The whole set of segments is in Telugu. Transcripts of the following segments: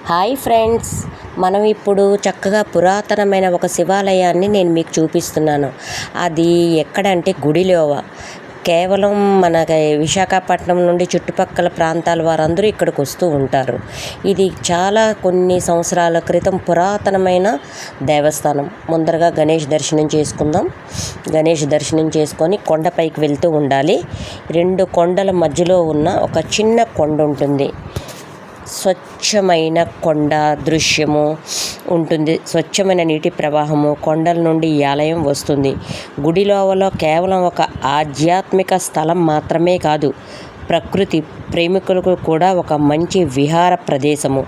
హాయ్ ఫ్రెండ్స్, మనం ఇప్పుడు చక్కగా పురాతనమైన ఒక శివాలయాన్ని నేను మీకు చూపిస్తున్నాను. అది ఎక్కడంటే గుడిలోవ. కేవలం మన విశాఖపట్నం నుండి చుట్టుపక్కల ప్రాంతాల వారందరూ ఇక్కడికి వస్తూ ఉంటారు. ఇది కొన్ని సంవత్సరాల క్రితం పురాతనమైన దేవస్థానం. ముందరగా గణేష్ దర్శనం చేసుకుందాం. గణేష్ దర్శనం చేసుకొని కొండపైకి వెళ్తూ ఉండాలి. 2 కొండల మధ్యలో ఉన్న ఒక చిన్న కొండ ఉంటుంది. స్వచ్ఛమైన కొండ దృశ్యము ఉంటుంది. స్వచ్ఛమైన నీటి ప్రవాహము, కొండల నుండి ఈ ఆలయం వస్తుంది. గుడి లోపల కేవలం ఒక ఆధ్యాత్మిక స్థలం మాత్రమే కాదు, ప్రకృతి ప్రేమికులకు కూడా ఒక మంచి విహార ప్రదేశము.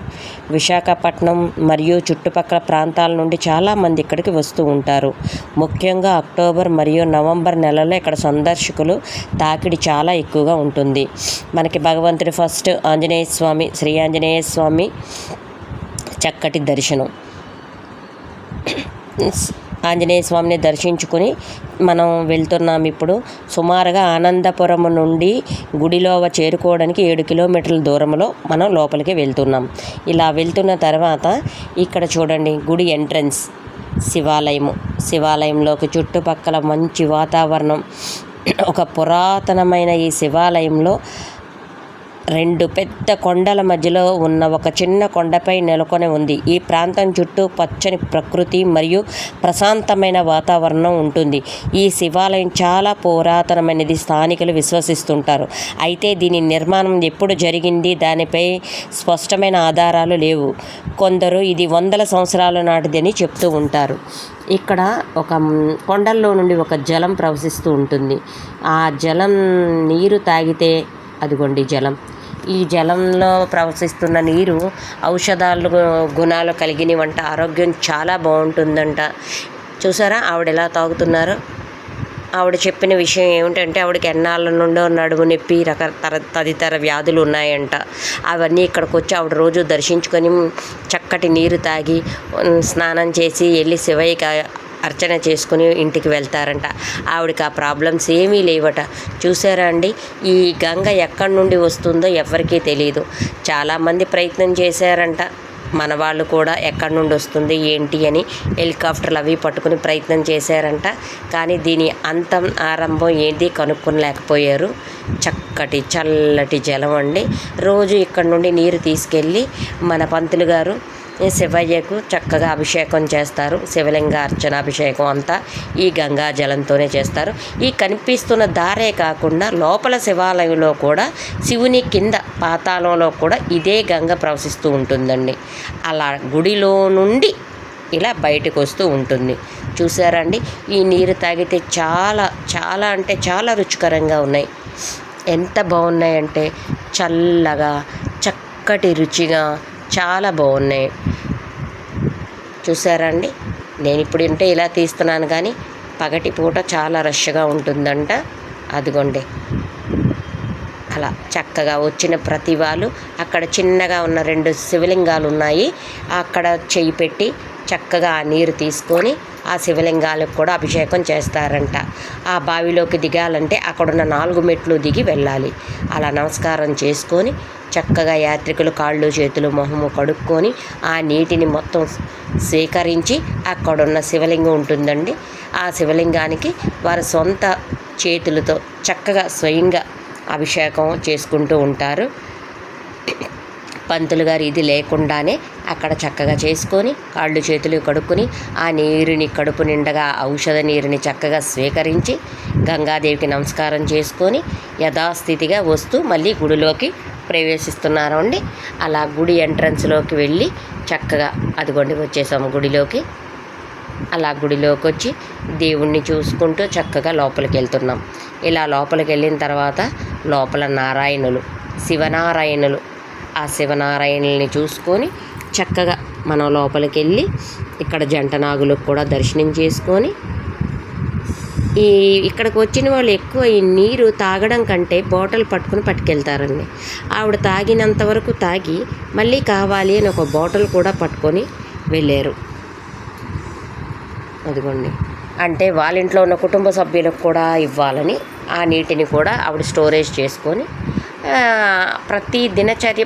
విశాఖపట్నం మరియు చుట్టుపక్కల ప్రాంతాల నుండి చాలామంది ఇక్కడికి వస్తూ ఉంటారు. ముఖ్యంగా అక్టోబర్ మరియు నవంబర్ నెలలో ఇక్కడ సందర్శకులు తాకిడి చాలా ఎక్కువగా ఉంటుంది. మనకి భగవంతుడి ఫస్ట్ ఆంజనేయ స్వామి, శ్రీ ఆంజనేయ స్వామి చక్కటి దర్శనం. ఆంజనేయ స్వామిని దర్శించుకొని మనం వెళ్తున్నాం. ఇప్పుడు సుమారుగా ఆనందపురం నుండి గుడిలోవ చేరుకోవడానికి 7 కిలోమీటర్ల దూరంలో మనం లోపలికి వెళ్తున్నాం. ఇలా వెళ్తున్న తర్వాత ఇక్కడ చూడండి, గుడి ఎంట్రన్స్ శివాలయంలోకి చుట్టుపక్కల మంచి వాతావరణం. ఒక పురాతనమైన ఈ శివాలయంలో 2 పెద్ద కొండల మధ్యలో ఉన్న ఒక చిన్న కొండపై నెలకొని ఉంది. ఈ ప్రాంతం చుట్టూ పచ్చని ప్రకృతి మరియు ప్రశాంతమైన వాతావరణం ఉంటుంది. ఈ శివాలయం చాలా పురాతనమైనది స్థానికులు విశ్వసిస్తుంటారు. అయితే దీని నిర్మాణం ఎప్పుడు జరిగింది దానిపై స్పష్టమైన ఆధారాలు లేవు. కొందరు ఇది వందల సంవత్సరాల నాటిదని చెప్తూ ఉంటారు. ఇక్కడ ఒక కొండల్లో నుండి ఒక జలం ప్రవహిస్తూ ఉంటుంది. ఆ జలం నీరు తాగితే, అదిగోండి జలం, ఈ జలంలో ప్రవహిస్తున్న నీరు ఔషధాలు గుణాలు కలిగినవంట. ఆరోగ్యం చాలా బాగుంటుందంట. చూసారా ఆవిడ ఎలా తాగుతున్నారో? ఆవిడ చెప్పిన విషయం ఏమిటంటే, ఆవిడకి ఎన్నాళ్ళ నుండో నడుము నొప్పి తదితర వ్యాధులు ఉన్నాయంట. అవన్నీ ఇక్కడికి వచ్చి ఆవిడ రోజు దర్శించుకొని చక్కటి నీరు తాగి స్నానం చేసి వెళ్ళి శివయ్యకి అర్చన చేసుకుని ఇంటికి వెళ్తారంట. ఆవిడకి ఆ ప్రాబ్లమ్స్ ఏమీ లేవట. చూసారా అండి, ఈ గంగ ఎక్కడి నుండి వస్తుందో ఎవరికీ తెలియదు. చాలామంది ప్రయత్నం చేశారంట. మన వాళ్ళు కూడా ఎక్కడి నుండి వస్తుంది ఏంటి అని హెలికాప్టర్లు అవి పట్టుకుని ప్రయత్నం చేశారంట. కానీ దీని ఆరంభం ఏంటి కనుక్కోలేకపోయారు. చక్కటి చల్లటి జలం అండి. రోజు ఇక్కడ నుండి నీరు తీసుకెళ్ళి మన పంతులు గారు శివయ్యకు చక్కగా అభిషేకం చేస్తారు. శివలింగ అర్చనాభిషేకం అంతా ఈ గంగా జలంతోనే చేస్తారు. ఈ కనిపిస్తున్న దారే కాకుండా లోపల శివాలయంలో కూడా శివుని కింద పాతాళంలో కూడా ఇదే గంగ ప్రవహిస్తూ ఉంటుందండి. అలా గుడిలో నుండి ఇలా బయటకు వస్తూ ఉంటుంది. చూసారండి, ఈ నీరు తాగితే చాలా చాలా అంటే చాలా రుచికరంగా ఉన్నాయి. ఎంత బాగున్నాయంటే చల్లగా చక్కటి రుచిగా చాలా బాగున్నాయి. చూసారండి, నేను ఇప్పుడు ఇలా తీస్తున్నాను, కానీ పగటి పూట చాలా రష్గా ఉంటుందంట. అదిగోండి, అలా చక్కగా వచ్చిన ప్రతి వాళ్ళు అక్కడ చిన్నగా ఉన్న 2 శివలింగాలు ఉన్నాయి. అక్కడ చెయ్యి పెట్టి చక్కగా ఆ నీరు తీసుకొని ఆ శివలింగాలకు కూడా అభిషేకం చేస్తారంట. ఆ బావిలోకి దిగాలంటే అక్కడున్న 4 మెట్లు దిగి వెళ్ళాలి. అలా నమస్కారం చేసుకొని చక్కగా యాత్రికులు కాళ్ళు చేతులు మొహము కడుక్కొని ఆ నీటిని మొత్తం సేకరించి అక్కడున్న శివలింగం ఉంటుందండి. ఆ శివలింగానికి వారి సొంత చేతులతో చక్కగా స్వయంగా అభిషేకం చేసుకుంటూ ఉంటారు. పంతులు గారు ఇది లేకుండానే అక్కడ చక్కగా చేసుకొని కాళ్ళు చేతులు కడుక్కొని ఆ నీరుని కడుపు నిండగా ఔషధ నీరుని చక్కగా స్వీకరించి గంగాదేవికి నమస్కారం చేసుకొని యథాస్థితిగా వస్తూ మళ్ళీ గుడిలోకి ప్రవేశిస్తున్నారు అండి. అలా గుడి ఎంట్రన్స్లోకి వెళ్ళి చక్కగా అదిగోండి వచ్చేసాము గుడిలోకి. అలా గుడిలోకి వచ్చి దేవుణ్ణి చూసుకుంటూ చక్కగా లోపలికి వెళ్తున్నాం. ఇలా లోపలికి వెళ్ళిన తర్వాత లోపల శివనారాయణులు, ఆ శివనారాయణుల్ని చూసుకొని చక్కగా మనం లోపలికి వెళ్ళి ఇక్కడ జంటనాగులకు కూడా దర్శనం చేసుకొని ఇక్కడికి వచ్చిన వాళ్ళు ఎక్కువ ఈ నీరు తాగడం కంటే బాటిల్ పట్టుకెళ్తారండి. ఆవిడ తాగినంత వరకు తాగి మళ్ళీ కావాలి అని ఒక బాటిల్ కూడా పట్టుకొని వెళ్ళారు. అదిగోండి, అంటే వాళ్ళ ఇంట్లో ఉన్న కుటుంబ సభ్యులకు కూడా ఇవ్వాలని ఆ నీటిని కూడా ఆవిడ స్టోరేజ్ చేసుకొని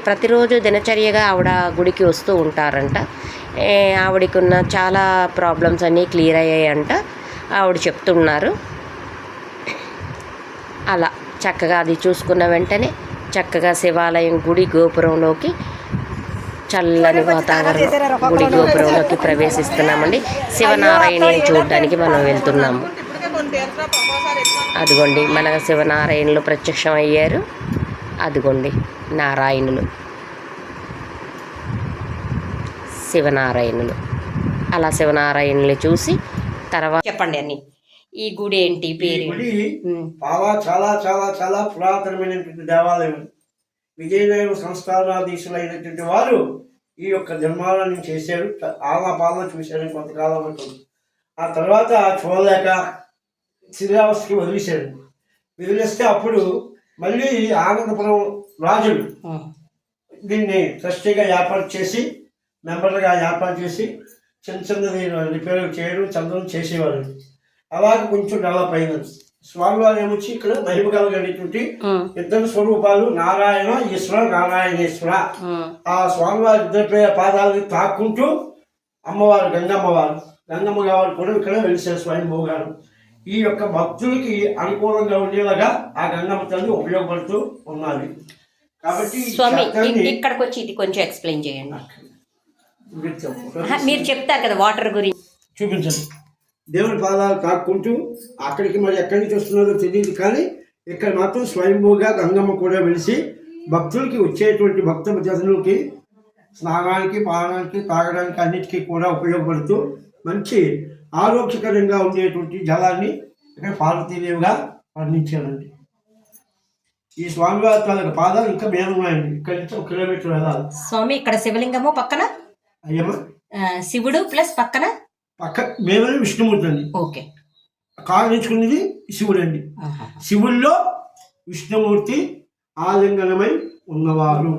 ప్రతిరోజు దినచర్యగా ఆవిడ గుడికి వస్తూ ఉంటారంట. ఆవిడకి ఉన్న చాలా ప్రాబ్లమ్స్ అన్నీ క్లియర్ అయ్యాయంట ఆవిడ చెప్తున్నారు. అలా చక్కగా అది చూసుకున్న వెంటనే చక్కగా శివాలయం గుడి గోపురంలోకి చల్లని వాతావరణం గుడి గోపురంలోకి ప్రవేశిస్తున్నామండి. శివనారాయణని చూడడానికి మనం వెళ్తున్నాము. అదిగోండి మన శివనారాయణులు ప్రత్యక్షం అయ్యారు. అదిగోండి నారాయణులు, శివనారాయణులు. అలా శివనారాయణులు చూసి తర్వాత చెప్పండి అన్ని ఈ గుడి ఏంటి పేరు? చాలా చాలా చాలా పురాతనమైనటువంటి దేవాలయం. విజయనగరం సంస్థానాధీశులైనటువంటి వారు ఈ యొక్క నిర్మాణాన్ని చేశారు. పాలన చూశారు కొంతకాలం ఉంటుంది. ఆ తర్వాత చూడలేక శిథిలావస్థకి వదిలేశారు. వదిలేస్తే అప్పుడు మళ్ళీ ఆనందపురం రాజులు దీన్ని ట్రస్టీగా ఏర్పాటు చేసి మెంబర్లుగా ఏర్పాటు చేసి చిన్న చిన్నది రిపేర్ చేయడం చంద్రం చేసేవారు. అలాగే కొంచెం డెవలప్ అయినది. స్వామివారు ఏమొచ్చి ఇక్కడ మహిమ కలిగినటువంటి ఇద్దరు స్వరూపాలు నారాయణ ఈశ్వర, నారాయణేశ్వర. ఆ స్వామివారి ఇద్దరు పాదాలని తాక్కుంటూ అమ్మవారు గంగమ్మ గారు కూడా ఇక్కడ వెలిసారు స్వయంభూ గారు. ఈ యొక్క భక్తులకి అనుకూలంగా ఉండేలాగా ఆ గంగమ్మ తల్లి ఉపయోగపడుతూ ఉన్నది. కాబట్టి స్వామి ఇక్కడికి వచ్చి ఇది కొంచెం ఎక్స్ప్లెయిన్ చేయండి. మీరు చెప్తారు కదా వాటర్ గురించి, చూపించండి. దేవుని పాదాలు తాక్కుంటూ అక్కడికి మరి ఎక్కడి నుంచి వస్తున్నారో తెలియదు, కానీ ఇక్కడ మాత్రం స్వయంభూగా గంగమ్మ కూడా వెలిసి భక్తులకి వచ్చేటువంటి భక్త జనులకి స్నానానికి, పానానికి, తాగడానికి అన్నిటికీ కూడా ఉపయోగపడుతూ మంచి ఆరోగ్యకరంగా ఉండేటువంటి జలాన్ని ఇక్కడ పార్వతీదేవిగా వర్ణించారండి. ఈ స్వామివారి తాలూకు పాదాలు ఇంకా మేలున్నాయండి. ఇక్కడ నుంచి 1 కిలోమీటర్ వెళ్ళాలి. స్వామి ఇక్కడ శివలింగము పక్కన అయ్యమ్మ శివుడు ప్లస్ పక్క మేమని విష్ణుమూర్తి అండి. ఓకే, కారణించుకున్నది శివుడు అండి. శివుల్లో విష్ణుమూర్తి ఆలింగనమై ఉన్నవారు.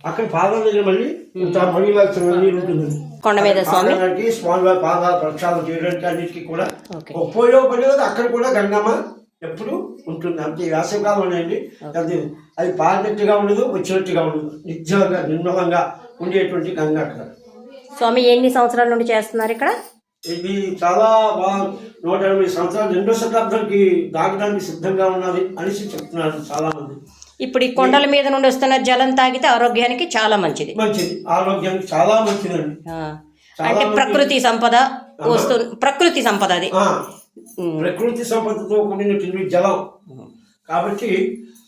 అక్కడ పాదాల దగ్గర మళ్ళీ నీరు ఉంటుందండి. కొండ మీద స్వామివారి పాదాలు ప్రక్షాళన చేయడానికి అన్నిటికీ కూడా ఉపయోగపడేది. అక్కడ కూడా గంగమ్మ ఎప్పుడు ఉంటుంది. అంతే వేసవికాలం అండి. అది పారినట్టుగా ఉండదు, వచ్చినట్టుగా ఉండదు. నిజంగా నిర్మలంగా ఉండేటువంటి గంగ అక్కడ. స్వామి ఎన్ని సంవత్సరాల నుండి చేస్తున్నారు ఇక్కడ? ఇది చాలా 180 సంవత్సరాలు 2వ శతాబ్దానికి దాటడానికి సిద్ధంగా ఉన్నది అనేసి చెప్తున్నారు చాలా మంది. ఇప్పుడు ఈ కొండల మీద నుండి వస్తున్న జలం తాగితే ఆరోగ్యానికి చాలా మంచిది. ఆరోగ్యానికి చాలా మంచిదండి. అంటే ప్రకృతి సంపద వస్తుంది. ప్రకృతి సంపద అది ప్రకృతి సంపదతో కూడినటువంటి జలం. కాబట్టి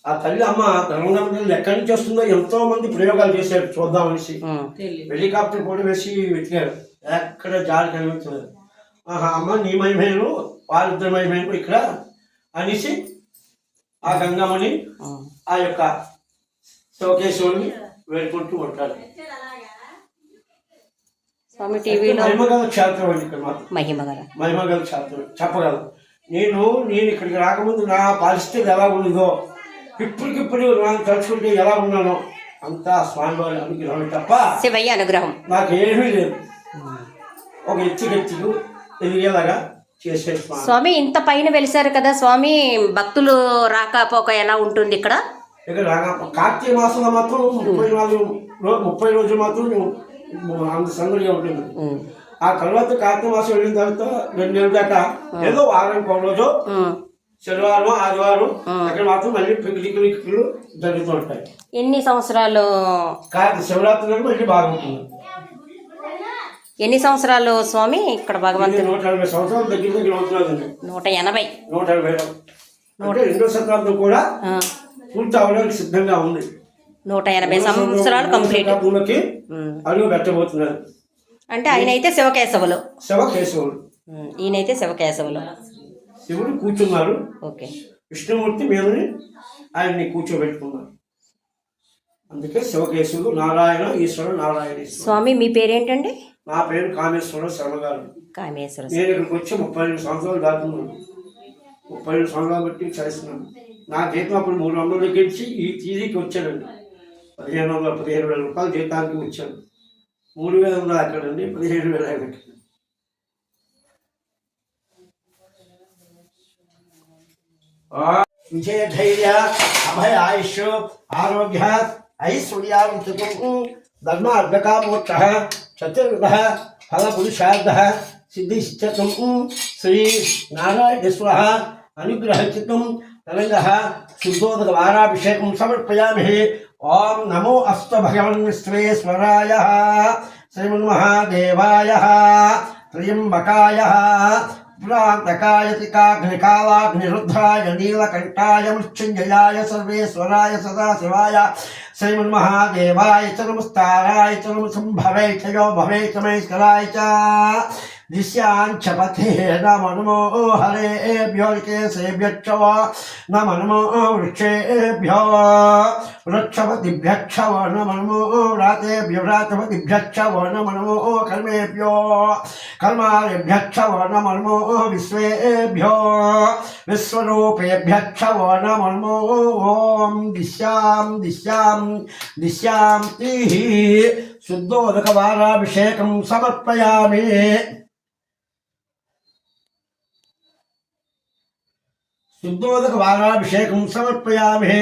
ఆ తల్లి అమ్మ ధర్మగంగ ఎక్కడి నుంచి వస్తుందో ఎంతో మంది ప్రయోగాలు చేశారు చూద్దామనేసి. హెలికాప్టర్ కూడా వేసి వెతికారు, ఎక్కడ జాలి కనిపించలేదు. అమ్మ నీ మహిమేను వారిద్దరి మహిమేను ఇక్కడ అనేసి ఆ గంగమ్మని ఆ యొక్క శివకేశవుని వేడుకుంటూ ఉంటారు. స్వామి టీవీలో మహిమగల క్షేత్రం అండి. ఇక్కడ మాత్రం మహిమగల క్షేత్రం చెప్పగలను. నేను ఇక్కడికి రాకముందు నా పరిస్థితి ఎలా ఉండదో ఇప్పటికిప్పుడు నాకు తలుచుకుంటే ఎలా ఉన్నానో అంతా స్వామివారి అనుగ్రహం తప్ప శివయ్య అనుగ్రహం నాకేమీ లేదు. ఒక ఎత్తుకు ఎదిగేలాగా చేసే స్వామి ఇంత పైన వెలిసారు కదా స్వామి, భక్తులు రాకపోక ఎలా ఉంటుంది ఇక్కడ? ఇక్కడ కార్తీక మాసంలో మాత్రం 30 రోజులు మాత్రం అంత సందడిగా ఉంటుంది. ఆ తర్వాత కార్తీక మాసం వెళ్ళిన తర్వాత 2 నెలల దాకా ఏదో వారానికి 1 రోజు శనివారం, ఆదివారం అక్కడ మాత్రం మళ్ళీ పిక్నిక్లు జరుగుతూ ఉంటాయి. ఎన్ని సంవత్సరాలు? శివరాత్రి మళ్ళీ బాగుంటుంది. ఎన్ని సంవత్సరాలు స్వామి ఇక్కడ భగవంతుడు? 180 సంవత్సరాలు దగ్గర అవుతున్నదండి. 180 అంటే 2వ శతాబ్దం కూడా పూర్తి అవడానికి సిద్ధంగా ఉంది. 180 సంవత్సరాలు కంప్లీట్ అడుగు పెట్టబోతున్నారు. అంటే ఆయన అయితే శివకేశవులు, ఈయనైతే శివకేశవులు. శివుడు కూర్చున్నారు. ఓకే, విష్ణుమూర్తి మీదని ఆయన్ని కూర్చోబెట్టుకున్నారు. అందుకే శివకేశవులు, నారాయణ ఈశ్వర, నారాయణేశ్వర. స్వామి మీ పేరేంటండి? నా పేరు కామేశ్వర శర్మ గారు. కామేశ్వర. నేను ఇక్కడికి వచ్చి 32 సంవత్సరాలు దాటున్నాను. 32 సంవత్సరాలు బట్టి చేస్తున్నాను. నా జీతం అప్పుడు 300 దగ్గర నుంచి ఈ తీరికి వచ్చానండి. 15,000 రూపాయలు జీతానికి వచ్చాను. 3,000 అక్కడండి, 17,000 ఆయనకి. విజయధైర్య అభయ ఆయుష్ ఆరోగ్య ఐశ్వర్యాభివృద్ధి ధర్మార్గకామోక్ష చతుర్విధ ఫలపురుషార్థ సిద్ధిశ్చతం శ్రీ నారాయణేశ్వర అనుగ్రహచితం తరంగ శుద్ధోదక వారాభిషేకం సమర్పయామి. ఓం నమో అస్తు భగవన్ విశ్వేశ్వరాయ శ్రీమన్మహాదేవాయ త్ర్యంబకాయ పురాంతకాయ త్రికాగ్నికాలాగ్నిరుద్రాయ నీలకంఠాయ మృత్యుంజయాయ సర్వేశ్వరాయ సదాశివాయ శ్రీమన్మహాదేవాయ చ నమస్తారాయ చ నమ సంభవే చ యో భవే చ మహేశ్వరాయ చ దిశ్యాంచ పథే నమో నమో హరేభ్యో కేశేభ్యశ్చ నమో నమో వృక్షేభ్యో వృక్షపతిభ్యశ్చ నమో నమో వ్రాతేభ్యో వ్రాతపతిభ్యశ్చ నమో నమో కర్మేభ్యో కర్మారేభ్యశ్చ నమో నమో విశ్వేభ్యో విశ్వరూపేభ్యశ్చ నమో నమో. ఓం దిశ్యాం దిశ్యాం దిశ్యాం శుద్ధోదక వారాభిషేకం సమర్పయామి. శుద్ధోదక వారాభిషేకం సమర్పయామి.